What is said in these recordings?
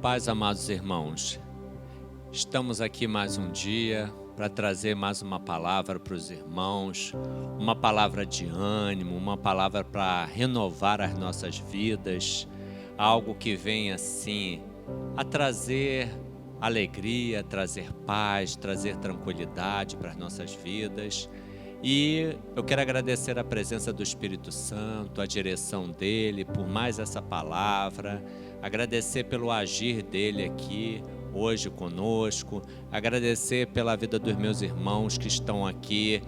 paz, amados irmãos. Estamos aqui mais um dia para trazer mais uma palavra para os irmãos, uma palavra de ânimo, uma palavra para renovar as nossas vidas, algo que vem assim a trazer alegria, trazer paz, trazer tranquilidade para as nossas vidas. E eu quero agradecer a presença do Espírito Santo, a direção dele, por mais essa palavra, agradecer pelo agir dele aqui hoje conosco, agradecer pela vida dos meus irmãos que estão aqui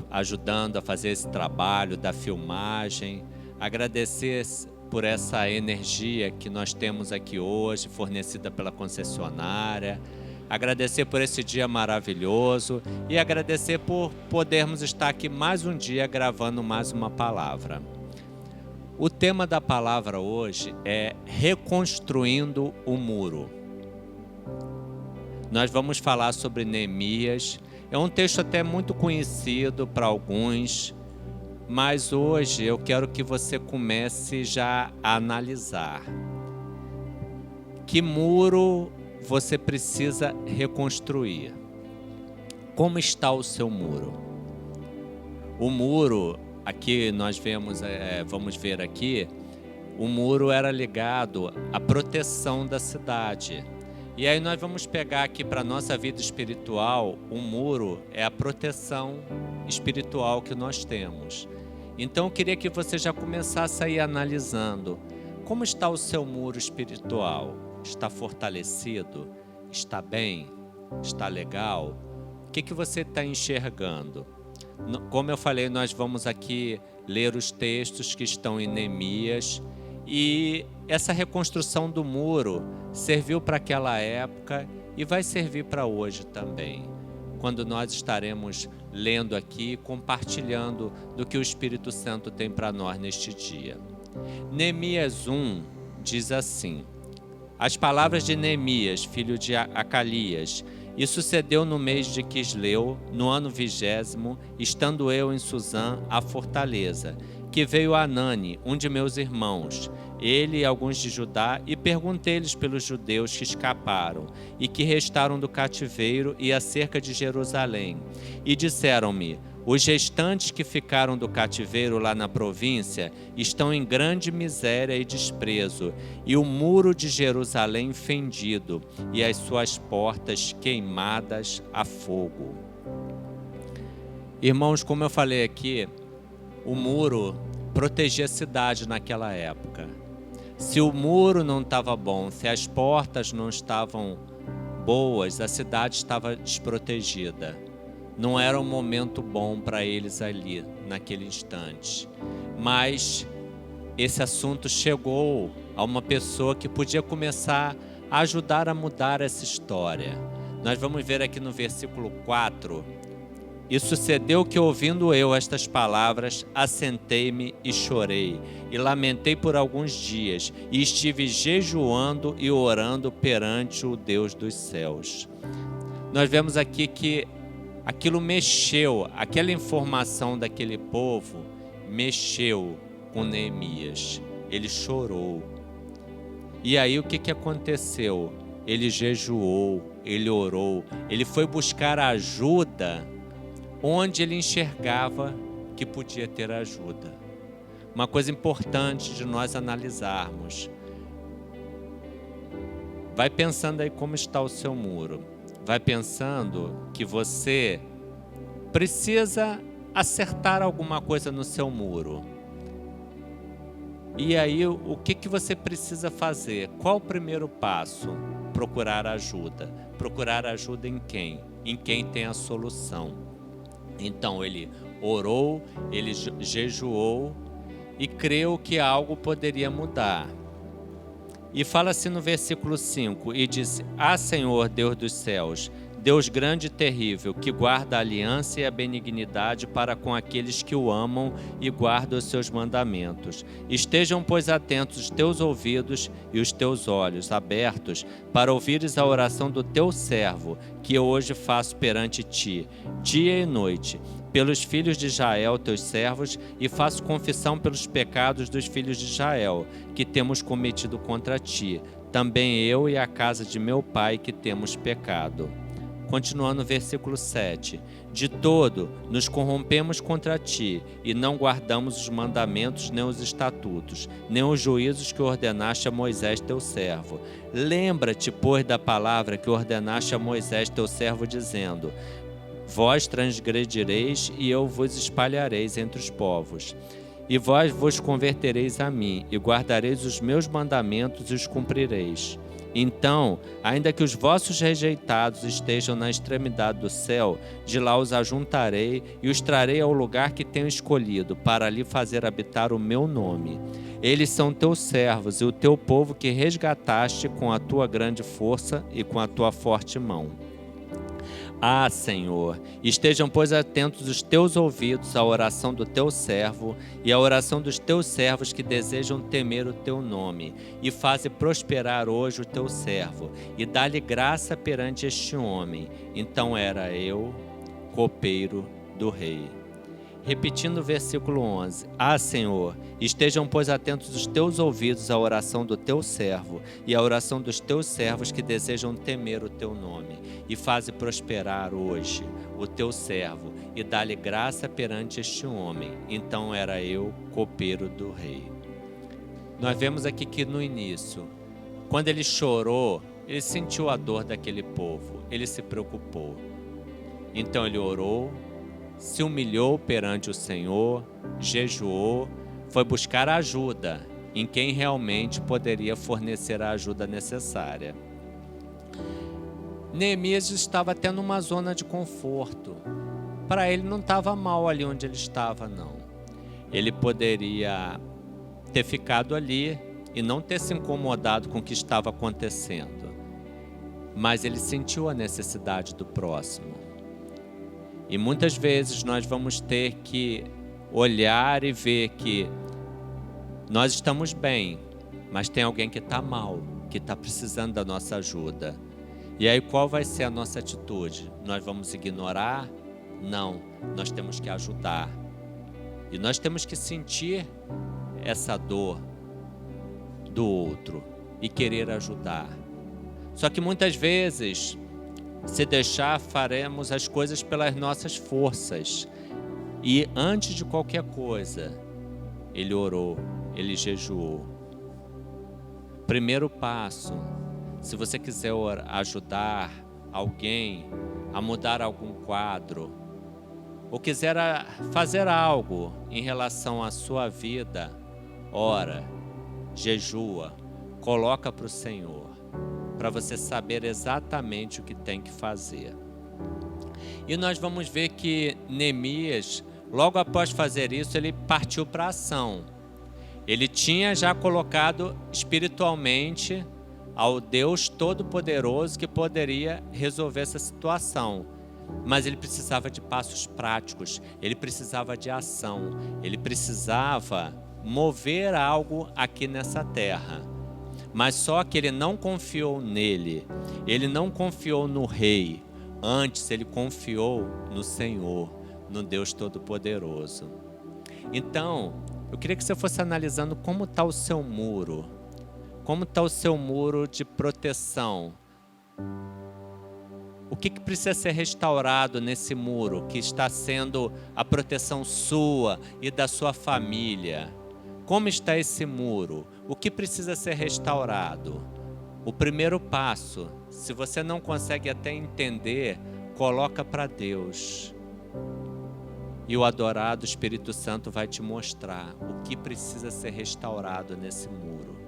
ajudando a fazer esse trabalho da filmagem, agradecer por essa energia que nós temos aqui hoje, fornecida pela concessionária, agradecer por esse dia maravilhoso e agradecer por podermos estar aqui mais um dia gravando mais uma palavra. O tema da palavra hoje é Reconstruindo o Muro. Nós vamos falar sobre Neemias. É um texto até muito conhecido para alguns, mas hoje eu quero que você comece já a analisar. Que muro você precisa reconstruir? Como está o seu muro? O muro, aqui nós vamos ver aqui, o muro era ligado à proteção da cidade. E aí nós vamos pegar aqui para a nossa vida espiritual, o muro é a proteção espiritual que nós temos. Então eu queria que você já começasse a ir analisando como está o seu muro espiritual. Está fortalecido? Está bem? Está legal? O que você está enxergando? Como eu falei, nós vamos aqui ler os textos que estão em Neemias e essa reconstrução do muro serviu para aquela época e vai servir para hoje também, quando nós estaremos lendo aqui, compartilhando do que o Espírito Santo tem para nós neste dia. Neemias 1 diz assim: as palavras de Neemias, filho de Acalias: e sucedeu no mês de Quisleu, no ano 20º, estando eu em Susã, a fortaleza, que veio Anani, um de meus irmãos, ele e alguns de Judá, e perguntei-lhes pelos judeus que escaparam e que restaram do cativeiro e acerca de Jerusalém. E disseram-me: os restantes que ficaram do cativeiro lá na província estão em grande miséria e desprezo, e o muro de Jerusalém fendido, e as suas portas queimadas a fogo. Irmãos, como eu falei aqui, o muro protegia a cidade naquela época. Se o muro não estava bom, se as portas não estavam boas, a cidade estava desprotegida. Não era um momento bom para eles ali, naquele instante. Mas esse assunto chegou a uma pessoa que podia começar a ajudar a mudar essa história. Nós vamos ver aqui no versículo 4. E sucedeu que, ouvindo eu estas palavras, assentei-me e chorei, e lamentei por alguns dias, e estive jejuando e orando perante o Deus dos céus. Nós vemos aqui que aquilo mexeu, aquela informação daquele povo mexeu com Neemias. Ele chorou. E aí o que aconteceu? Ele jejuou, ele orou, ele foi buscar ajuda onde ele enxergava que podia ter ajuda. Uma coisa importante de nós analisarmos. Vai pensando aí como está o seu muro. Vai pensando que você precisa acertar alguma coisa no seu muro. E aí, o que você precisa fazer? Qual o primeiro passo? Procurar ajuda. Procurar ajuda em quem? Em quem tem a solução. Então, ele orou, ele jejuou e creu que algo poderia mudar. E fala assim no versículo 5, e disse: ah, Senhor, Deus dos céus, Deus grande e terrível, que guarda a aliança e a benignidade para com aqueles que o amam e guardam os seus mandamentos. Estejam, pois, atentos os teus ouvidos e os teus olhos abertos para ouvires a oração do teu servo, que eu hoje faço perante ti, dia e noite, pelos filhos de Israel, teus servos, e faço confissão pelos pecados dos filhos de Israel, que temos cometido contra ti. também eu e a casa de meu pai que temos pecado. Continuando o versículo 7. De todo, nos corrompemos contra ti, e não guardamos os mandamentos, nem os estatutos, nem os juízos que ordenaste a Moisés teu servo. Lembra-te, pois, da palavra que ordenaste a Moisés teu servo, dizendo: vós transgredireis, e eu vos espalhareis entre os povos. E vós vos convertereis a mim, e guardareis os meus mandamentos e os cumprireis. Então, ainda que os vossos rejeitados estejam na extremidade do céu, de lá os ajuntarei e os trarei ao lugar que tenho escolhido, para ali fazer habitar o meu nome. Eles são teus servos e o teu povo que resgataste com a tua grande força e com a tua forte mão. Ah, Senhor, estejam, pois, atentos os teus ouvidos à oração do teu servo e à oração dos teus servos que desejam temer o teu nome, e faze prosperar hoje o teu servo, e dá-lhe graça perante este homem. Então era eu, copeiro do rei. Repetindo o versículo 11. Ah, Senhor, estejam, pois, atentos os teus ouvidos à oração do teu servo e à oração dos teus servos que desejam temer o teu nome, e faze prosperar hoje o teu servo, e dá-lhe graça perante este homem. Então era eu, copeiro do rei. Nós vemos aqui que no início, quando ele chorou, ele sentiu a dor daquele povo, ele se preocupou. Então ele orou, se humilhou perante o Senhor, jejuou, foi buscar ajuda em quem realmente poderia fornecer a ajuda necessária. Neemias estava até numa zona de conforto. Para ele não estava mal ali onde ele estava, não. Ele poderia ter ficado ali e não ter se incomodado com o que estava acontecendo. Mas ele sentiu a necessidade do próximo. E muitas vezes nós vamos ter que olhar e ver que nós estamos bem, mas tem alguém que está mal, que está precisando da nossa ajuda. E aí qual vai ser a nossa atitude? Nós vamos ignorar? Não, nós temos que ajudar. E nós temos que sentir essa dor do outro e querer ajudar. Só que muitas vezes, se deixar, faremos as coisas pelas nossas forças. E antes de qualquer coisa, ele orou, ele jejuou. Primeiro passo, se você quiser ajudar alguém a mudar algum quadro, ou quiser fazer algo em relação à sua vida, ora, jejua, coloca para o Senhor, para você saber exatamente o que tem que fazer. E nós vamos ver que Neemias, logo após fazer isso, ele partiu para a ação. Ele tinha já colocado espiritualmente ao Deus Todo-Poderoso que poderia resolver essa situação. Mas ele precisava de passos práticos, ele precisava de ação, ele precisava mover algo aqui nessa terra. Mas só que ele não confiou nele, ele não confiou no rei, antes ele confiou no Senhor, no Deus Todo-Poderoso. Então, eu queria que você fosse analisando como está o seu muro, como está o seu muro de proteção. O que precisa ser restaurado nesse muro, que está sendo a proteção sua e da sua família? Como está esse muro? O que precisa ser restaurado? O primeiro passo, se você não consegue até entender, coloca para Deus. E o adorado Espírito Santo vai te mostrar o que precisa ser restaurado nesse muro.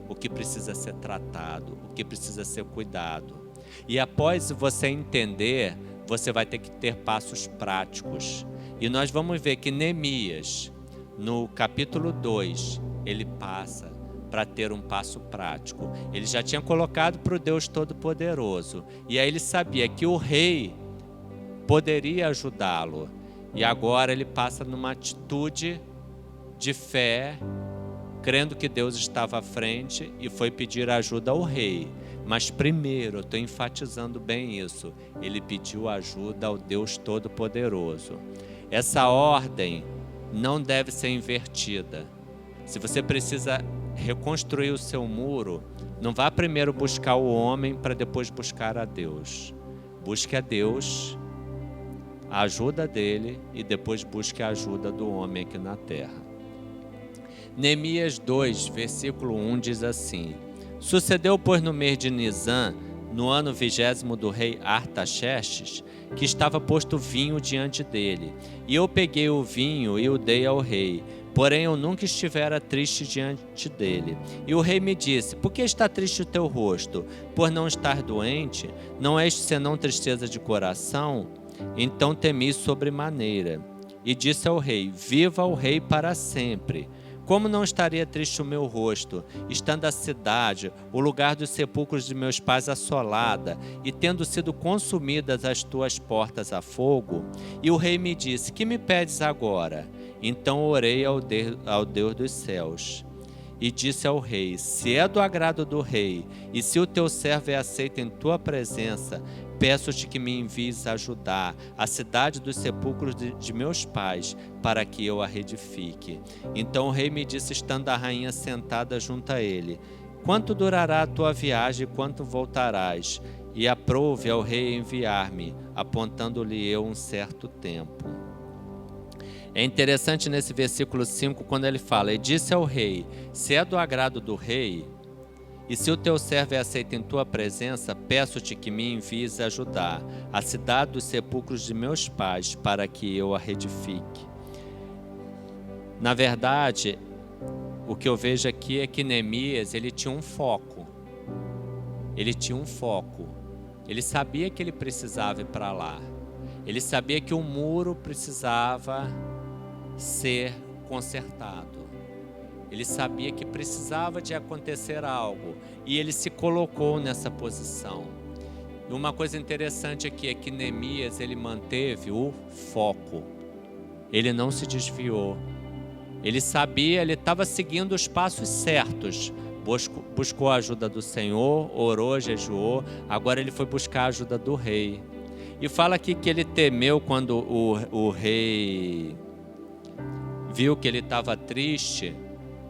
O que precisa ser tratado, o que precisa ser cuidado. E após você entender, você vai ter que ter passos práticos. E nós vamos ver que Neemias, no capítulo 2, ele passa para ter um passo prático. Ele já tinha colocado para o Deus Todo-Poderoso. E aí ele sabia que o rei poderia ajudá-lo. E agora ele passa numa atitude de fé, crendo que Deus estava à frente e foi pedir ajuda ao rei. Mas primeiro, eu estou enfatizando bem isso, ele pediu ajuda ao Deus Todo-Poderoso. Essa ordem não deve ser invertida. Se você precisa reconstruir o seu muro, não vá primeiro buscar o homem para depois buscar a Deus. Busque a Deus, a ajuda dele, e depois busque a ajuda do homem aqui na terra. Neemias 2, versículo 1 diz assim: Sucedeu, pois, no mês de Nisã, no ano 20º do rei Artaxerxes, que estava posto vinho diante dele. E eu peguei o vinho e o dei ao rei. Porém, eu nunca estivera triste diante dele. E o rei me disse: Por que está triste o teu rosto? Por não estar doente? Não és senão tristeza de coração? Então temi sobremaneira. E disse ao rei: Viva o rei para sempre! Como não estaria triste o meu rosto, estando a cidade, o lugar dos sepulcros de meus pais assolada, e tendo sido consumidas as tuas portas a fogo? E o rei me disse: Que me pedes agora? Então orei ao Deus dos céus. E disse ao rei: Se é do agrado do rei, e se o teu servo é aceito em tua presença, peço-te que me envies ajudar a cidade dos sepulcros de meus pais, para que eu a reedifique. Então o rei me disse, estando a rainha sentada junto a ele: Quanto durará a tua viagem e quanto voltarás? E aprouve ao rei enviar-me, apontando-lhe eu um certo tempo. É interessante nesse versículo 5, quando ele fala: E disse ao rei: Se é do agrado do rei, e se o teu servo é aceito em tua presença, peço-te que me envies ajudar a cidade dos sepulcros de meus pais, para que eu a reedifique. Na verdade, o que eu vejo aqui é que Neemias, ele tinha um foco. Ele tinha um foco. Ele sabia que ele precisava ir para lá. Ele sabia que o muro precisava ser consertado. Ele sabia que precisava de acontecer algo, e ele se colocou nessa posição. E uma coisa interessante aqui é que Neemias, ele manteve o foco. Ele não se desviou. Ele sabia, ele estava seguindo os passos certos. Buscou a ajuda do Senhor, orou, jejuou. Agora ele foi buscar a ajuda do rei. E fala aqui que ele temeu quando o rei viu que ele estava triste,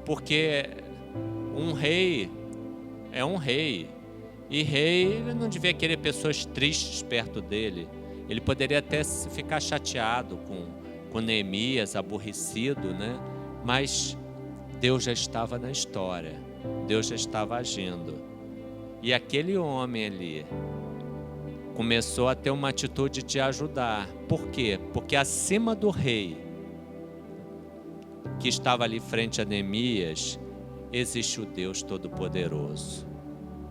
porque um rei é um rei. E rei não devia querer pessoas tristes perto dele. Ele poderia até ficar chateado com Neemias, aborrecido, né? Mas Deus já estava na história. Deus já estava agindo. E aquele homem ali começou a ter uma atitude de ajudar. Por quê? Porque acima do rei, que estava ali frente a Neemias, existe o Deus Todo-Poderoso,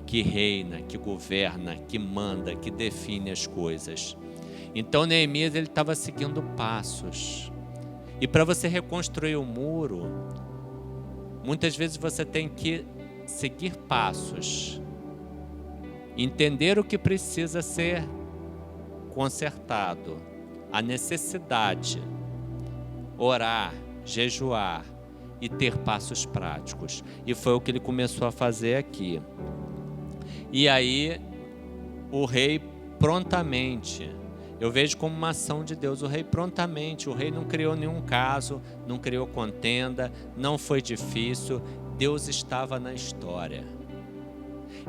que reina, que governa, que manda, que define as coisas. Então Neemias, ele estava seguindo passos. E para você reconstruir o muro, muitas vezes você tem que seguir passos, entender o que precisa ser consertado, a necessidade, orar, jejuar e ter passos práticos. E foi o que ele começou a fazer aqui. E aí o rei prontamente, eu vejo como uma ação de Deus, o rei prontamente, o rei não criou nenhum caso, não criou contenda, não foi difícil, Deus estava na história.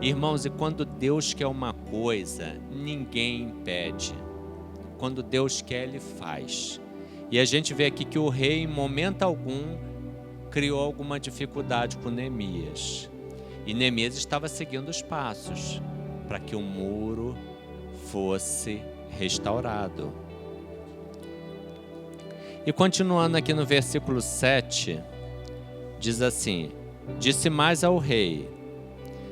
Irmãos, e quando Deus quer uma coisa, ninguém impede. Quando Deus quer, Ele faz. E a gente vê aqui que o rei, em momento algum, criou alguma dificuldade com Neemias. E Neemias estava seguindo os passos para que o muro fosse restaurado. E continuando aqui no versículo 7, diz assim: Disse mais ao rei: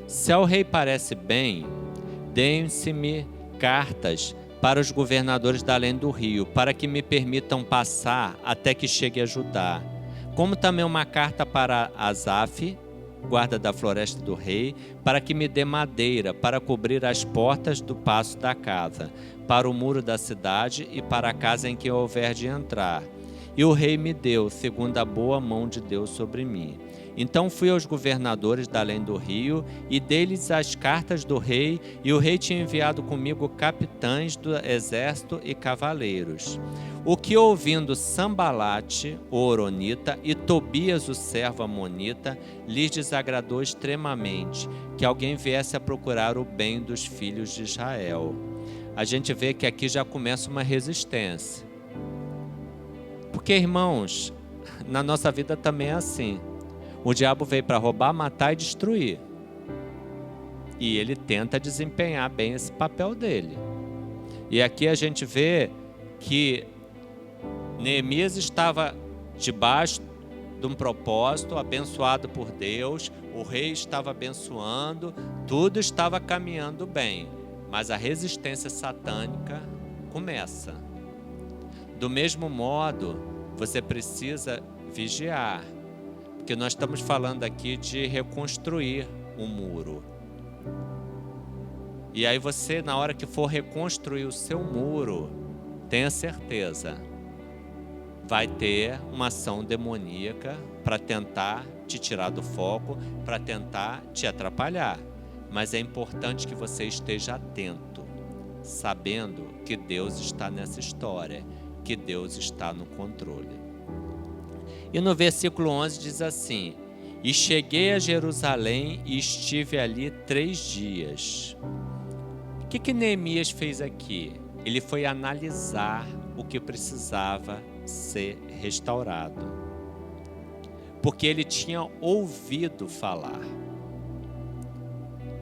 Se ao rei parece bem, deem-se-me cartas para os governadores da além do rio, para que me permitam passar até que chegue a Judá. Como também uma carta para Asaf, guarda da floresta do rei, para que me dê madeira para cobrir as portas do paço da casa, para o muro da cidade e para a casa em que eu houver de entrar. E o rei me deu, segundo a boa mão de Deus sobre mim. Então fui aos governadores da além do rio e dei-lhes as cartas do rei, e o rei tinha enviado comigo capitães do exército e cavaleiros. O que, ouvindo Sambalate, o horonita, e Tobias, o servo amonita, lhes desagradou extremamente que alguém viesse a procurar o bem dos filhos de Israel. A gente vê que aqui já começa uma resistência. Porque, irmãos, na nossa vida também é assim. O diabo veio para roubar, matar e destruir. E ele tenta desempenhar bem esse papel dele. E aqui a gente vê que Neemias estava debaixo de um propósito, abençoado por Deus, o rei estava abençoando, tudo estava caminhando bem, mas a resistência satânica começa. Do mesmo modo, você precisa vigiar, porque nós estamos falando aqui de reconstruir um muro. E aí você, na hora que for reconstruir o seu muro, tenha certeza, vai ter uma ação demoníaca para tentar te tirar do foco, para tentar te atrapalhar. Mas é importante que você esteja atento, sabendo que Deus está nessa história, que Deus está no controle. E no versículo 11 diz assim: E cheguei a Jerusalém e estive ali 3 dias. O que Neemias fez aqui? Ele foi analisar o que precisava ser restaurado, porque ele tinha ouvido falar,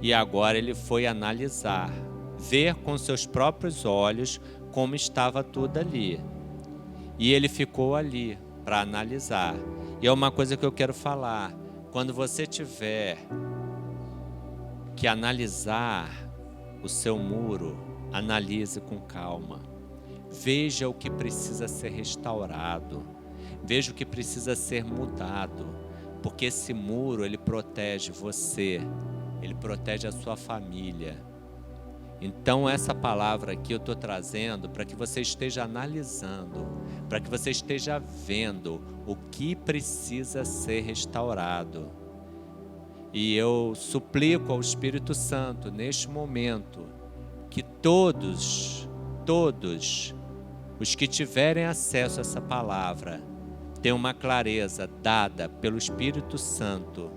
e agora ele foi analisar, ver com seus próprios olhos como estava tudo ali, e ele ficou ali para analisar. E é uma coisa que eu quero falar: quando você tiver que analisar o seu muro, analise com calma. Veja o que precisa ser restaurado. Veja o que precisa ser mudado. Porque esse muro, ele protege você. Ele protege a sua família. Então essa palavra aqui eu estou trazendo para que você esteja analisando, para que você esteja vendo o que precisa ser restaurado. E eu suplico ao Espírito Santo neste momento que todos os que tiverem acesso a essa palavra tenham uma clareza dada pelo Espírito Santo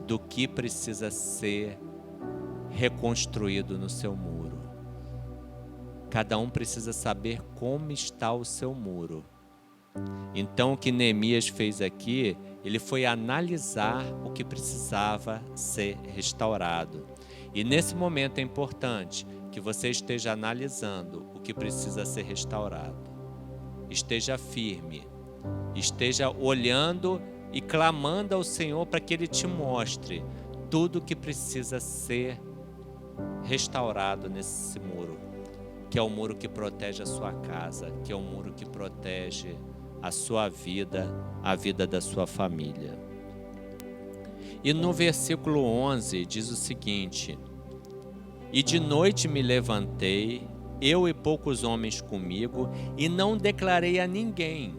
do que precisa ser reconstruído no seu muro. Cada um precisa saber como está o seu muro. Então o que Neemias fez aqui, ele foi analisar o que precisava ser restaurado. E nesse momento é importante que você esteja analisando o que precisa ser restaurado. Esteja firme, esteja olhando e clamando ao Senhor para que Ele te mostre tudo o que precisa ser restaurado nesse muro, que é o muro que protege a sua casa, que é o muro que protege a sua vida, a vida da sua família. E no versículo 11 diz o seguinte: E de noite me levantei, eu e poucos homens comigo, e não declarei a ninguém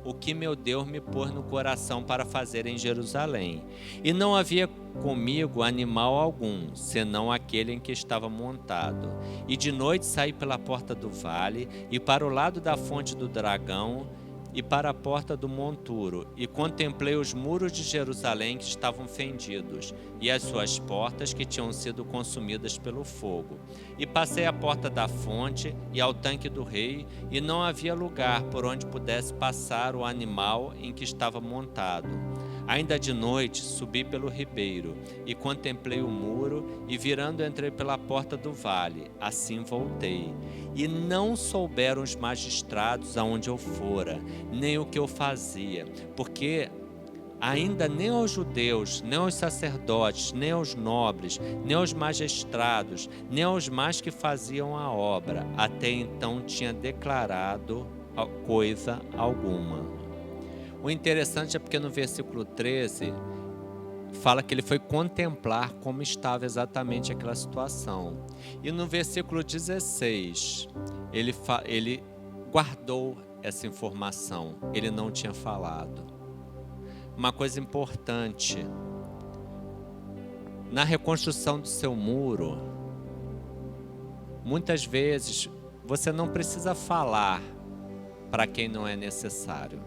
o que meu Deus me pôs no coração para fazer em Jerusalém. E não havia comigo animal algum, senão aquele em que estava montado. E de noite saí pela porta do vale, e para o lado da fonte do dragão, e para a porta do monturo, e contemplei os muros de Jerusalém que estavam fendidos, e as suas portas que tinham sido consumidas pelo fogo. E passei à porta da fonte e ao tanque do rei, e não havia lugar por onde pudesse passar o animal em que estava montado. Ainda de noite subi pelo ribeiro, e contemplei o muro, e virando entrei pela porta do vale, assim voltei. E não souberam os magistrados aonde eu fora, nem o que eu fazia, porque ainda nem aos judeus, nem aos sacerdotes, nem aos nobres, nem aos magistrados, nem aos mais que faziam a obra, até então tinha declarado coisa alguma. O interessante é porque no versículo 13 fala que ele foi contemplar como estava exatamente aquela situação. E no versículo 16 ele guardou essa informação, ele não tinha falado. uma coisa importante. Na reconstrução do seu muro, muitas vezes você não precisa falar para quem não é necessário.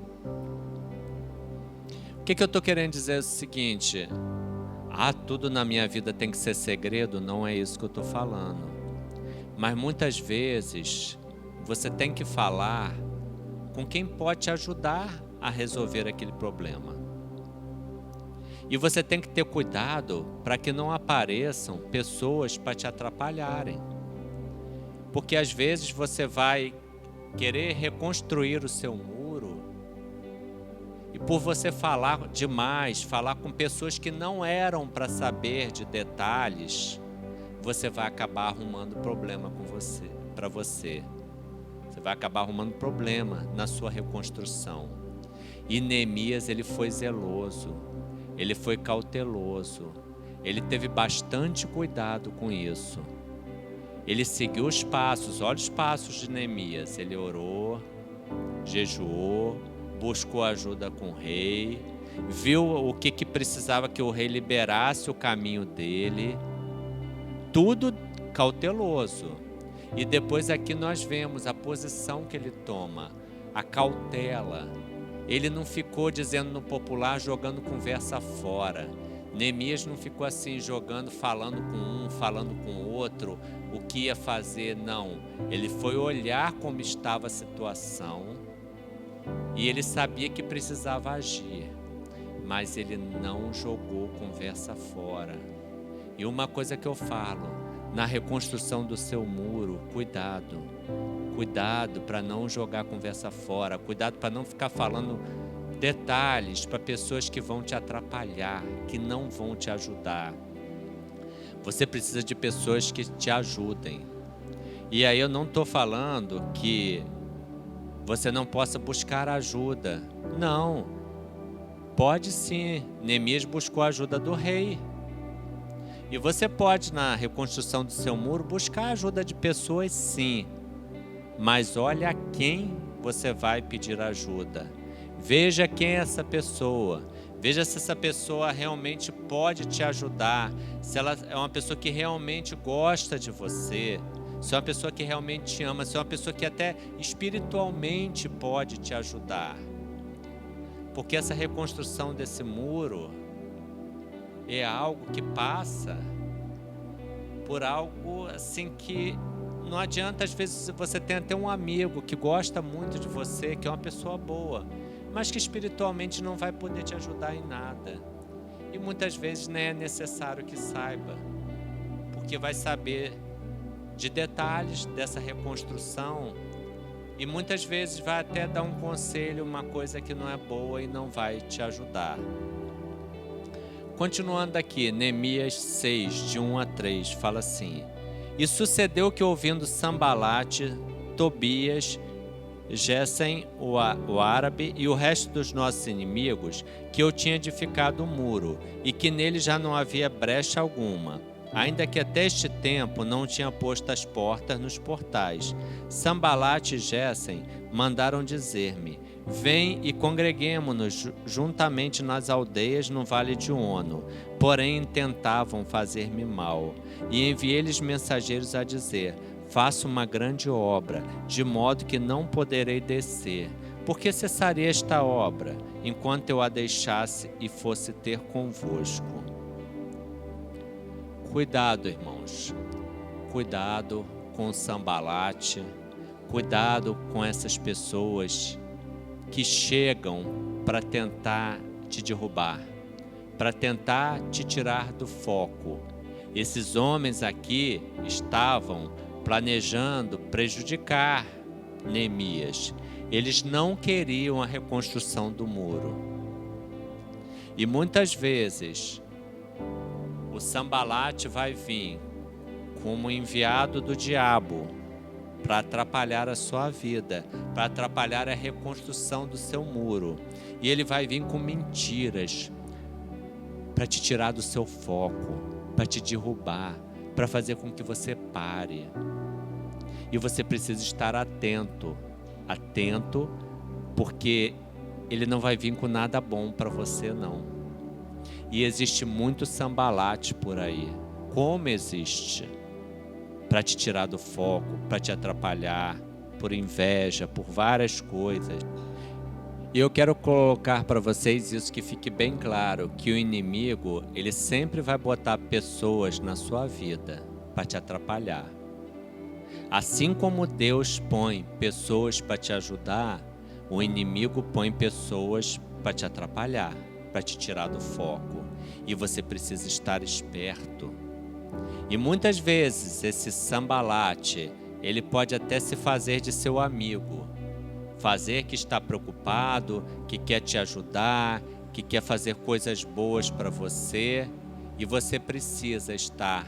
O que eu estou querendo dizer é o seguinte: tudo na minha vida tem que ser segredo. Não é isso que eu estou falando. Mas muitas vezes você tem que falar com quem pode te ajudar a resolver aquele problema. E você tem que ter cuidado para que não apareçam pessoas para te atrapalharem. Porque às vezes você vai querer reconstruir o seu muro e por você falar demais, falar com pessoas que não eram para saber de detalhes, você vai acabar arrumando problema para você. Você vai acabar arrumando problema na sua reconstrução. E Neemias, ele foi zeloso, ele foi cauteloso, ele teve bastante cuidado com isso. Ele seguiu os passos, olha os passos de Neemias. Ele orou, jejuou, buscou ajuda com o rei, viu o que precisava que o rei liberasse o caminho dele, tudo cauteloso. E depois aqui nós vemos a posição que ele toma, a cautela. Ele não ficou, dizendo no popular, jogando conversa fora. Neemias não ficou assim, jogando, falando com um, falando com o outro, o que ia fazer, não. Ele foi olhar como estava a situação e ele sabia que precisava agir, mas ele não jogou conversa fora. E uma coisa que eu falo, na reconstrução do seu muro, cuidado. Cuidado para não jogar conversa fora, cuidado para não ficar falando detalhes para pessoas que vão te atrapalhar, que não vão te ajudar. Você precisa de pessoas que te ajudem. E aí eu não estou falando que você não possa buscar ajuda. Não, pode sim. Neemias buscou a ajuda do rei. E você pode, na reconstrução do seu muro, buscar a ajuda de pessoas sim. Mas olha a quem você vai pedir ajuda. Veja quem é essa pessoa. Veja se essa pessoa realmente pode te ajudar. Se ela é uma pessoa que realmente gosta de você. Se é uma pessoa que realmente te ama. Se é uma pessoa que até espiritualmente pode te ajudar. Porque essa reconstrução desse muro é algo que passa por algo assim que não adianta. Às vezes você tem até um amigo que gosta muito de você, que é uma pessoa boa, mas que espiritualmente não vai poder te ajudar em nada. E muitas vezes nem é necessário que saiba, porque vai saber de detalhes dessa reconstrução e muitas vezes vai até dar um conselho, uma coisa que não é boa e não vai te ajudar. Continuando aqui, Neemias 6, de 1 a 3, fala assim: E sucedeu que, ouvindo Sambalate, Tobias, Gesem, o árabe, e o resto dos nossos inimigos, que eu tinha edificado um muro, e que nele já não havia brecha alguma, ainda que até este tempo não tinha posto as portas nos portais. Sambalate e Gesem mandaram dizer-me: Vem e congreguemo-nos juntamente nas aldeias no vale de Ono. Porém tentavam fazer-me mal. E enviei-lhes mensageiros a dizer: Faço uma grande obra, de modo que não poderei descer. Por que cessaria esta obra, enquanto eu a deixasse e fosse ter convosco? Cuidado, irmãos. Cuidado com o Sambalate. Cuidado com essas pessoas que chegam para tentar te derrubar, para tentar te tirar do foco. Esses homens aqui estavam planejando prejudicar Neemias. Eles não queriam a reconstrução do muro. E muitas vezes o Sambalate vai vir como enviado do diabo para atrapalhar a sua vida, para atrapalhar a reconstrução do seu muro. E ele vai vir com mentiras para te tirar do seu foco, para te derrubar, para fazer com que você pare. E você precisa estar atento, porque ele não vai vir com nada bom para você, não. E existe muito sambalate por aí. Como existe? Para te tirar do foco, para te atrapalhar, por inveja, por várias coisas. E eu quero colocar para vocês isso, que fique bem claro, que o inimigo, ele sempre vai botar pessoas na sua vida para te atrapalhar. Assim como Deus põe pessoas para te ajudar, o inimigo põe pessoas para te atrapalhar, para te tirar do foco. E você precisa estar esperto. E muitas vezes esse sambalate, ele pode até se fazer de seu amigo. Fazer que está preocupado, que quer te ajudar, que quer fazer coisas boas para você. E você precisa estar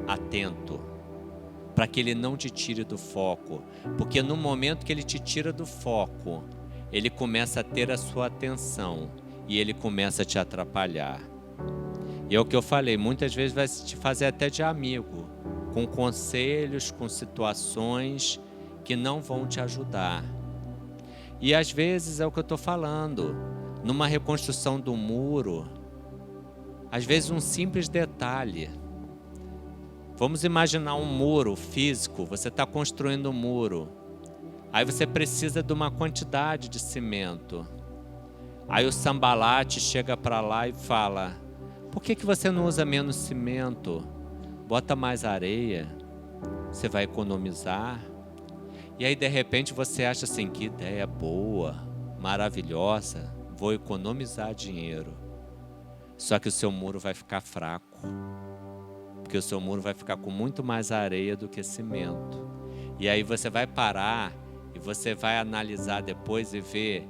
atento para que ele não te tire do foco. Porque no momento que ele te tira do foco, ele começa a ter a sua atenção e ele começa a te atrapalhar. E é o que eu falei, muitas vezes vai te fazer até de amigo, com conselhos, com situações que não vão te ajudar. E às vezes é o que eu estou falando, numa reconstrução do muro, às vezes um simples detalhe. Vamos imaginar um muro físico, você está construindo um muro, aí você precisa de uma quantidade de cimento. Aí o sambalate chega para lá e fala: por que você não usa menos cimento? Bota mais areia, você vai economizar. E aí de repente você acha assim, que ideia boa, maravilhosa, vou economizar dinheiro. Só que o seu muro vai ficar fraco, porque o seu muro vai ficar com muito mais areia do que cimento. E aí você vai parar e você vai analisar depois e ver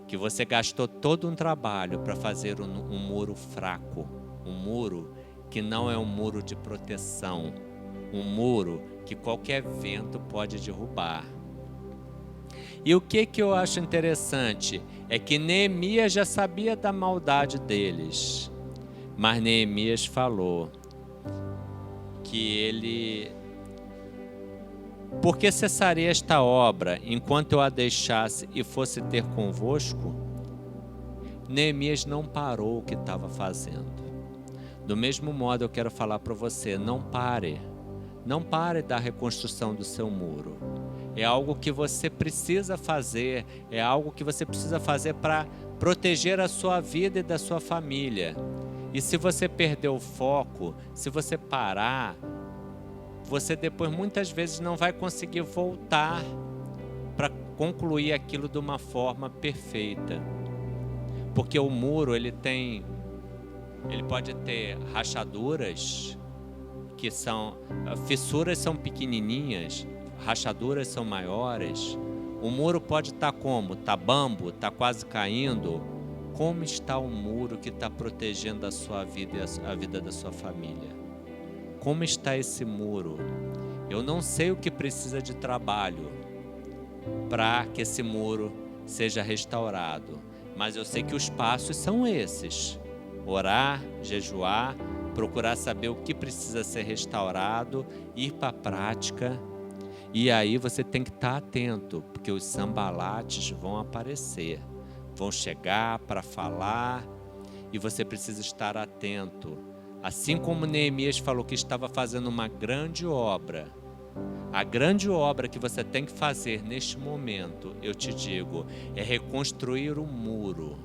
que você gastou todo um trabalho para fazer um muro fraco, um muro que não é um muro de proteção, um muro que qualquer vento pode derrubar. E o que eu acho interessante é que Neemias já sabia da maldade deles, mas Neemias falou que ele: por que cessaria esta obra enquanto eu a deixasse e fosse ter convosco? Neemias não parou o que estava fazendo. Do mesmo modo eu quero falar para você, não pare da reconstrução do seu muro. É algo que você precisa fazer, é algo que você precisa fazer para proteger a sua vida e da sua família. E se você perder o foco, se você parar, você depois muitas vezes não vai conseguir voltar para concluir aquilo de uma forma perfeita. Porque o muro, ele pode ter rachaduras, que são, fissuras são pequenininhas, rachaduras são maiores. O muro pode estar como? Está bambo, está quase caindo. Como está o muro que está protegendo a sua vida e a vida da sua família? Como está esse muro? Eu não sei o que precisa de trabalho para que esse muro seja restaurado, mas eu sei que os passos são esses: orar, jejuar, procurar saber o que precisa ser restaurado, ir para a prática. E aí você tem que estar atento, porque os sambalates vão aparecer, vão chegar para falar, e você precisa estar atento. Assim como Neemias falou que estava fazendo uma grande obra, a grande obra que você tem que fazer neste momento, eu te digo, é reconstruir o muro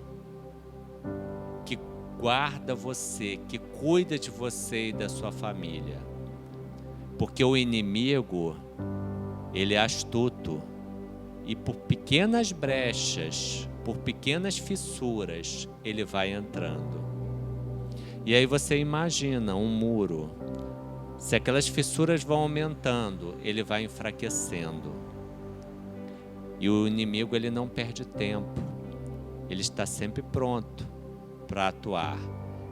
que guarda você, que cuida de você e da sua família. Porque o inimigo, ele é astuto, e por pequenas brechas, por pequenas fissuras, ele vai entrando. E aí você imagina um muro, se aquelas fissuras vão aumentando, ele vai enfraquecendo. E o inimigo, ele não perde tempo, ele está sempre pronto para atuar,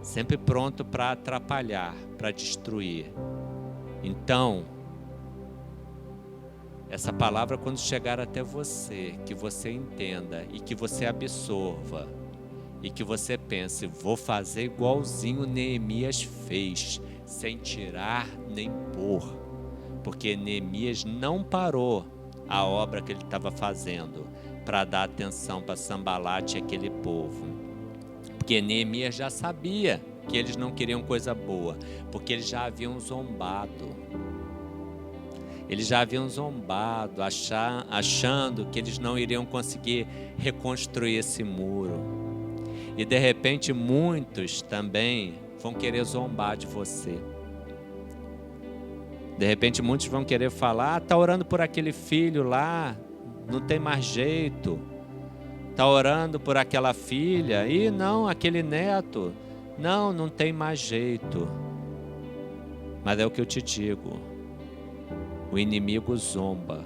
sempre pronto para atrapalhar, para destruir. Então, essa palavra, quando chegar até você, que você entenda e que você absorva, e que você pense: vou fazer igualzinho Neemias fez, sem tirar nem pôr. Porque Neemias não parou a obra que ele estava fazendo para dar atenção para Sambalate e aquele povo. Porque Neemias já sabia que eles não queriam coisa boa, porque eles já haviam zombado. Eles já haviam zombado, achando que eles não iriam conseguir reconstruir esse muro. E de repente muitos também vão querer zombar de você. De repente muitos vão querer falar, tá orando por aquele filho lá, não tem mais jeito. Tá orando por aquela filha, e não, aquele neto, não tem mais jeito. Mas é o que eu te digo. O inimigo zomba,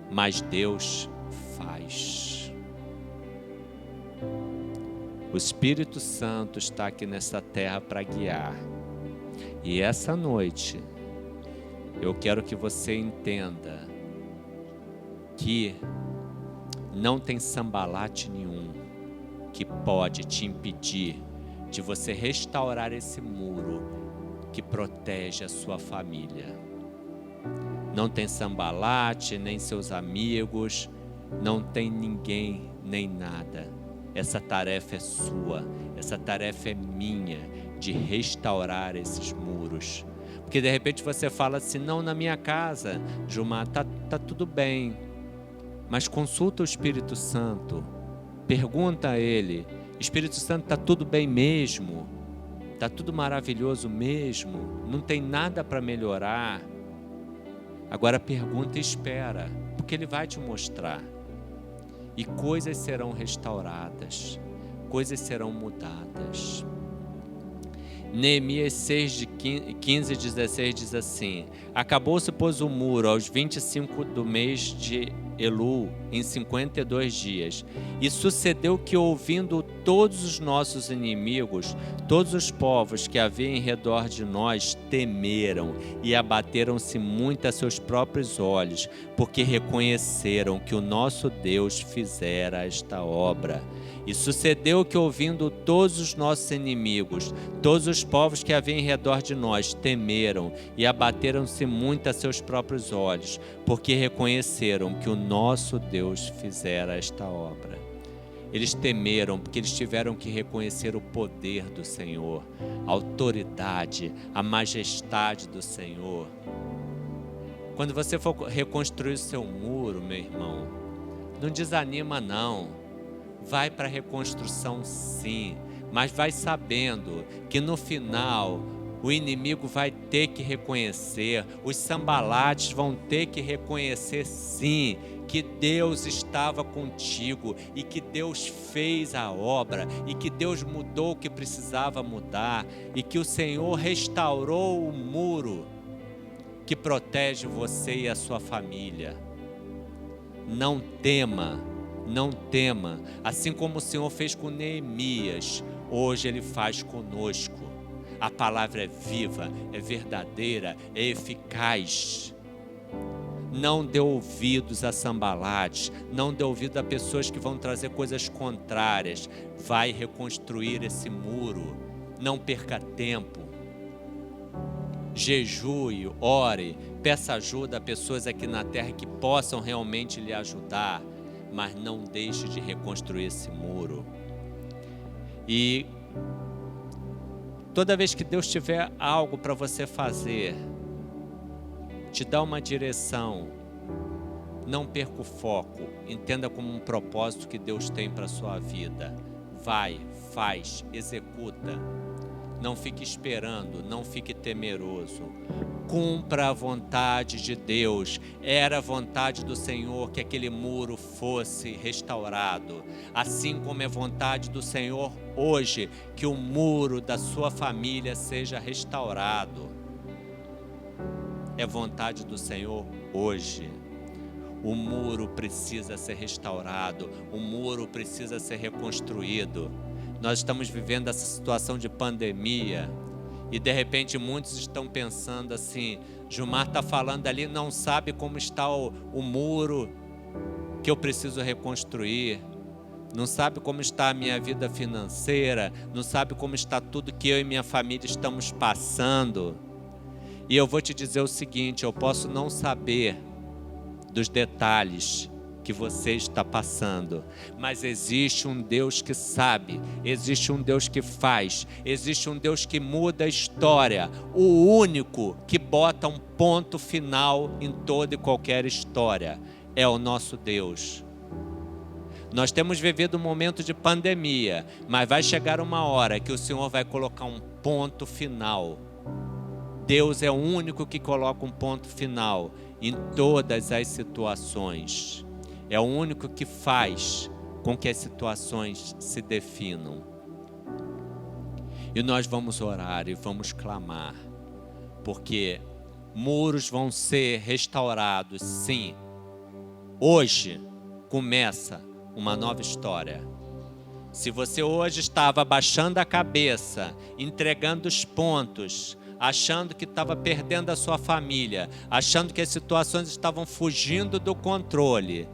mas Deus faz. O Espírito Santo está aqui nessa terra para guiar. E essa noite, eu quero que você entenda que não tem Sambalate nenhum que pode te impedir de você restaurar esse muro que protege a sua família. Não tem Sambalate, nem seus amigos, não tem ninguém, nem nada. Essa tarefa é sua, essa tarefa é minha, de restaurar esses muros. Porque de repente você fala assim, não, na minha casa, Gilmar, tá tudo bem. Mas consulta o Espírito Santo, pergunta a Ele, Espírito Santo, tá tudo bem mesmo? Tá tudo maravilhoso mesmo? Não tem nada para melhorar? Agora pergunta e espera, porque Ele vai te mostrar. E coisas serão restauradas, coisas serão mudadas. Neemias 6, de 15 e 16 diz assim: acabou-se, pois, o muro aos 25 do mês de Elul, em 52 dias. E sucedeu que, ouvindo todos os nossos inimigos, todos os povos que havia em redor de nós temeram e abateram-se muito a seus próprios olhos, porque reconheceram que o nosso Deus fizera esta obra. E sucedeu que, ouvindo todos os nossos inimigos, todos os povos que havia em redor de nós temeram e abateram-se muito a seus próprios olhos, porque reconheceram que o nosso Deus fizera esta obra. Eles temeram porque eles tiveram que reconhecer o poder do Senhor, a autoridade, a majestade do Senhor. Quando você for reconstruir o seu muro, meu irmão, não desanima não. Vai para a reconstrução sim, mas vai sabendo que no final o inimigo vai ter que reconhecer, os Sambalates vão ter que reconhecer sim, que Deus estava contigo e que Deus fez a obra e que Deus mudou o que precisava mudar e que o Senhor restaurou o muro que protege você e a sua família. Não tema. Não tema, assim como o Senhor fez com Neemias, hoje Ele faz conosco. A palavra é viva, é verdadeira, é eficaz. Não dê ouvidos a Sambalates, não dê ouvido a pessoas que vão trazer coisas contrárias. Vai reconstruir esse muro, não perca tempo. Jejue, ore, peça ajuda a pessoas aqui na terra que possam realmente lhe ajudar. Mas não deixe de reconstruir esse muro. E toda vez que Deus tiver algo para você fazer, te dá uma direção, não perca o foco, entenda como um propósito que Deus tem para a sua vida. Vai, faz, executa. Não fique esperando, não fique temeroso. Cumpra a vontade de Deus. Era a vontade do Senhor que aquele muro fosse restaurado. Assim como é vontade do Senhor hoje que o muro da sua família seja restaurado. É vontade do Senhor hoje. O muro precisa ser restaurado. O muro precisa ser reconstruído. Nós estamos vivendo essa situação de pandemia e de repente muitos estão pensando assim, Gilmar está falando ali, não sabe como está o muro que eu preciso reconstruir, não sabe como está a minha vida financeira, não sabe como está tudo que eu e minha família estamos passando. E eu vou te dizer o seguinte, eu posso não saber dos detalhes que você está passando, mas existe um Deus que sabe, existe um Deus que faz, existe um Deus que muda a história, o único que bota um ponto final em toda e qualquer história é o nosso Deus. Nós temos vivido um momento de pandemia, mas vai chegar uma hora que o Senhor vai colocar um ponto final. Deus é o único que coloca um ponto final em todas as situações. É o único que faz com que as situações se definam. E nós vamos orar e vamos clamar, porque muros vão ser restaurados, sim. Hoje começa uma nova história. Se você hoje estava abaixando a cabeça, entregando os pontos, achando que estava perdendo a sua família, achando que as situações estavam fugindo do controle,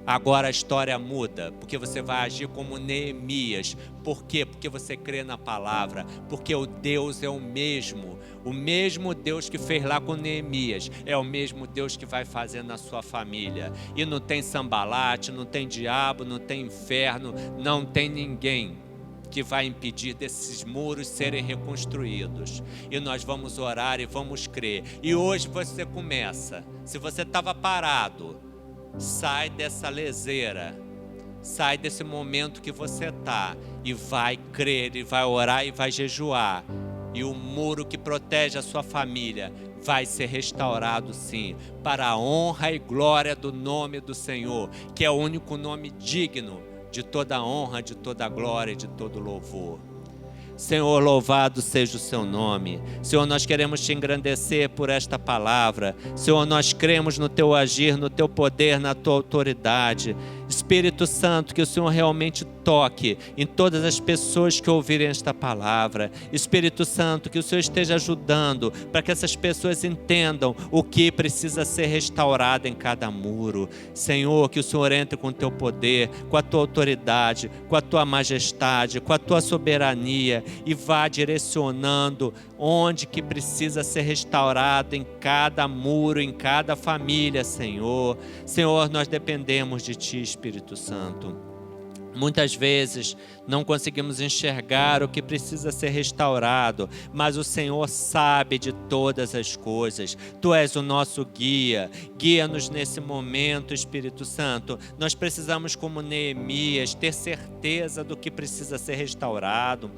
agora a história muda, porque você vai agir como Neemias. Por quê? Porque você crê na palavra, porque o Deus é o mesmo Deus que fez lá com Neemias, é o mesmo Deus que vai fazer na sua família. E não tem sambalate, não tem diabo, não tem inferno, não tem ninguém que vai impedir desses muros serem reconstruídos. E nós vamos orar e vamos crer. E hoje você começa. Se você estava parado, sai dessa leseira, sai desse momento que você está e vai crer, e vai orar e vai jejuar. E o muro que protege a sua família vai ser restaurado, sim, para a honra e glória do nome do Senhor, que é o único nome digno de toda honra, de toda glória e de todo louvor. Senhor, louvado seja o seu nome. Senhor, nós queremos te engrandecer por esta palavra. Senhor, nós cremos no teu agir, no teu poder, na tua autoridade. Espírito Santo, que o Senhor realmente toque em todas as pessoas que ouvirem esta palavra. Espírito Santo, que o Senhor esteja ajudando para que essas pessoas entendam o que precisa ser restaurado em cada muro. Senhor, que o Senhor entre com o teu poder, com a tua autoridade, com a tua majestade, com a tua soberania e vá direcionando onde que precisa ser restaurado em cada muro, em cada família, Senhor. Senhor, nós dependemos de Ti, Espírito Santo. Muitas vezes não conseguimos enxergar o que precisa ser restaurado, mas o Senhor sabe de todas as coisas. Tu és o nosso guia. Guia-nos nesse momento, Espírito Santo. Nós precisamos, como Neemias, ter certeza do que precisa ser restaurado,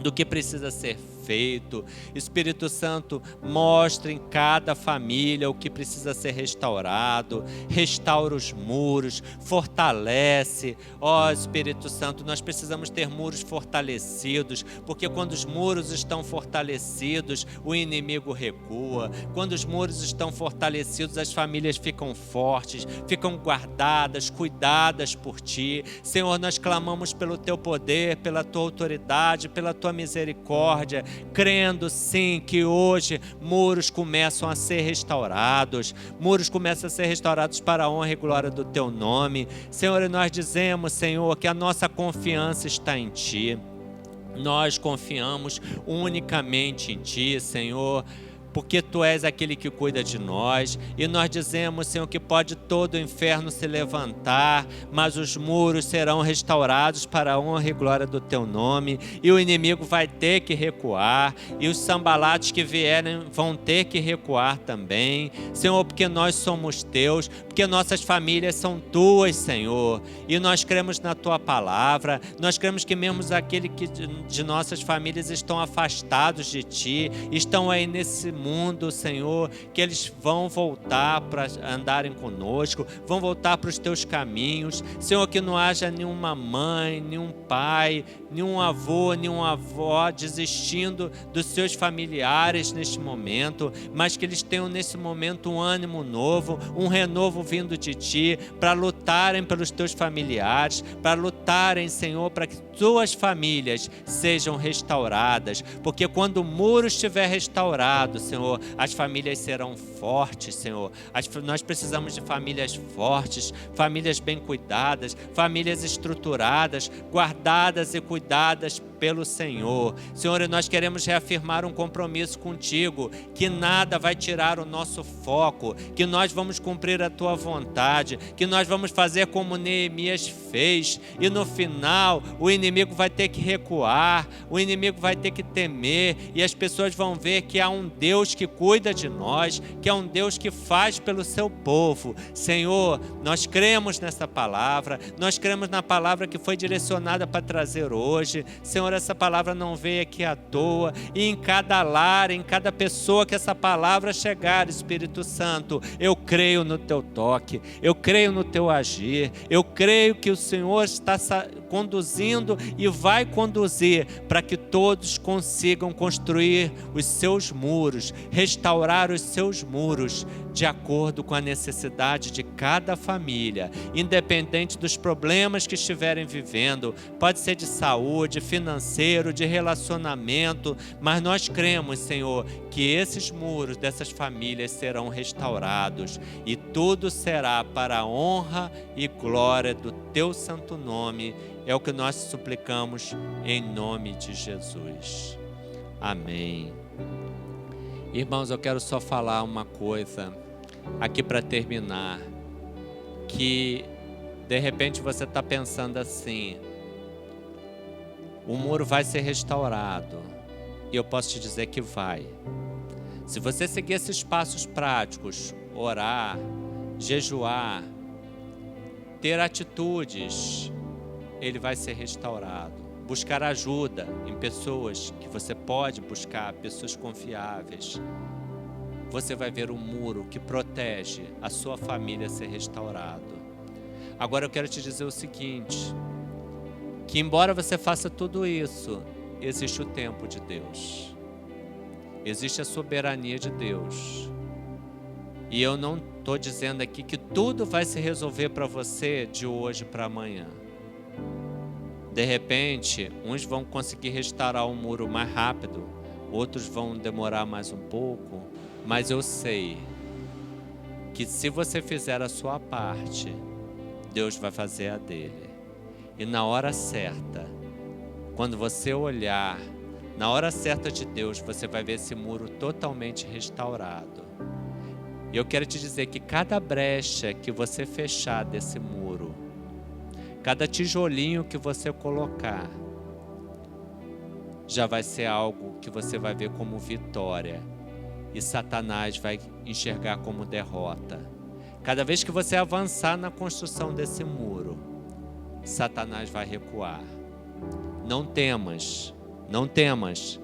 do que precisa ser feito. Espírito Santo, mostra em cada família o que precisa ser restaurado, restaura os muros, fortalece. Ó Espírito Santo, nós precisamos ter muros fortalecidos, porque quando os muros estão fortalecidos, o inimigo recua. Quando os muros estão fortalecidos, as famílias ficam fortes, ficam guardadas, cuidadas por Ti. Senhor, nós clamamos pelo Teu poder, pela Tua autoridade, pela Tua misericórdia, crendo sim que hoje muros começam a ser restaurados, muros começam a ser restaurados para a honra e glória do Teu nome. Senhor, e nós dizemos, Senhor, que a nossa confiança está em Ti. Nós confiamos unicamente em Ti, Senhor, porque Tu és aquele que cuida de nós, e nós dizemos, Senhor, que pode todo o inferno se levantar, mas os muros serão restaurados para a honra e glória do Teu nome, e o inimigo vai ter que recuar, e os sambalates que vierem vão ter que recuar também, Senhor, porque nós somos Teus, porque nossas famílias são Tuas, Senhor, e nós cremos na Tua palavra, nós cremos que mesmo aqueles que de nossas famílias estão afastados de Ti, estão aí nesse mundo, Senhor, que eles vão voltar para andarem conosco, vão voltar para os Teus caminhos, Senhor, que não haja nenhuma mãe, nenhum pai, nenhum avô, nenhuma avó desistindo dos seus familiares neste momento, mas que eles tenham nesse momento um ânimo novo, um renovo vindo de Ti, para lutarem pelos Teus familiares, para lutarem, Senhor, para que Tuas famílias sejam restauradas, porque quando o muro estiver restaurado, Senhor, as famílias serão fortes, Senhor. Nós precisamos de famílias fortes, famílias bem cuidadas, famílias estruturadas, guardadas e cuidadas pelo Senhor. Senhor, e nós queremos reafirmar um compromisso contigo, que nada vai tirar o nosso foco, que nós vamos cumprir a tua vontade, que nós vamos fazer como Neemias fez, e no final o inimigo vai ter que recuar, o inimigo vai ter que temer, e as pessoas vão ver que há um Deus que cuida de nós, que há um Deus que faz pelo seu povo. Senhor, nós cremos nessa palavra, nós cremos na palavra que foi direcionada para trazer hoje. Senhor, essa palavra não veio aqui à toa, e em cada lar, em cada pessoa que essa palavra chegar, Espírito Santo, eu creio no teu toque, eu creio no teu agir, eu creio que o Senhor está conduzindo e vai conduzir para que todos consigam construir os seus muros, restaurar os seus muros de acordo com a necessidade de cada família, independente dos problemas que estiverem vivendo, pode ser de saúde, financeiro, de relacionamento, mas nós cremos, Senhor, que esses muros dessas famílias serão restaurados e tudo será para a honra e glória do teu santo nome. É o que nós suplicamos em nome de Jesus. Amém. Irmãos, eu quero só falar uma coisa aqui para terminar, que de repente você está pensando assim: o muro vai ser restaurado, e eu posso te dizer que vai. Se você seguir esses passos práticos, orar, jejuar, ter atitudes, ele vai ser restaurado. Buscar ajuda em pessoas que você pode buscar, pessoas confiáveis. Você vai ver um muro que protege a sua família ser restaurado. Agora eu quero te dizer o seguinte, que embora você faça tudo isso, existe o tempo de Deus. Existe a soberania de Deus. E eu não estou dizendo aqui que tudo vai se resolver para você de hoje para amanhã. De repente, uns vão conseguir restaurar o muro mais rápido, outros vão demorar mais um pouco, mas eu sei que se você fizer a sua parte, Deus vai fazer a dele. E na hora certa, quando você olhar, na hora certa de Deus, você vai ver esse muro totalmente restaurado. E eu quero te dizer que cada brecha que você fechar desse muro, cada tijolinho que você colocar, já vai ser algo que você vai ver como vitória. E Satanás vai enxergar como derrota. Cada vez que você avançar na construção desse muro, Satanás vai recuar. Não temas, não temas.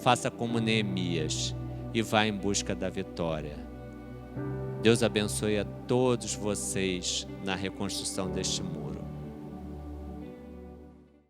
Faça como Neemias e vá em busca da vitória. Deus abençoe a todos vocês na reconstrução deste muro.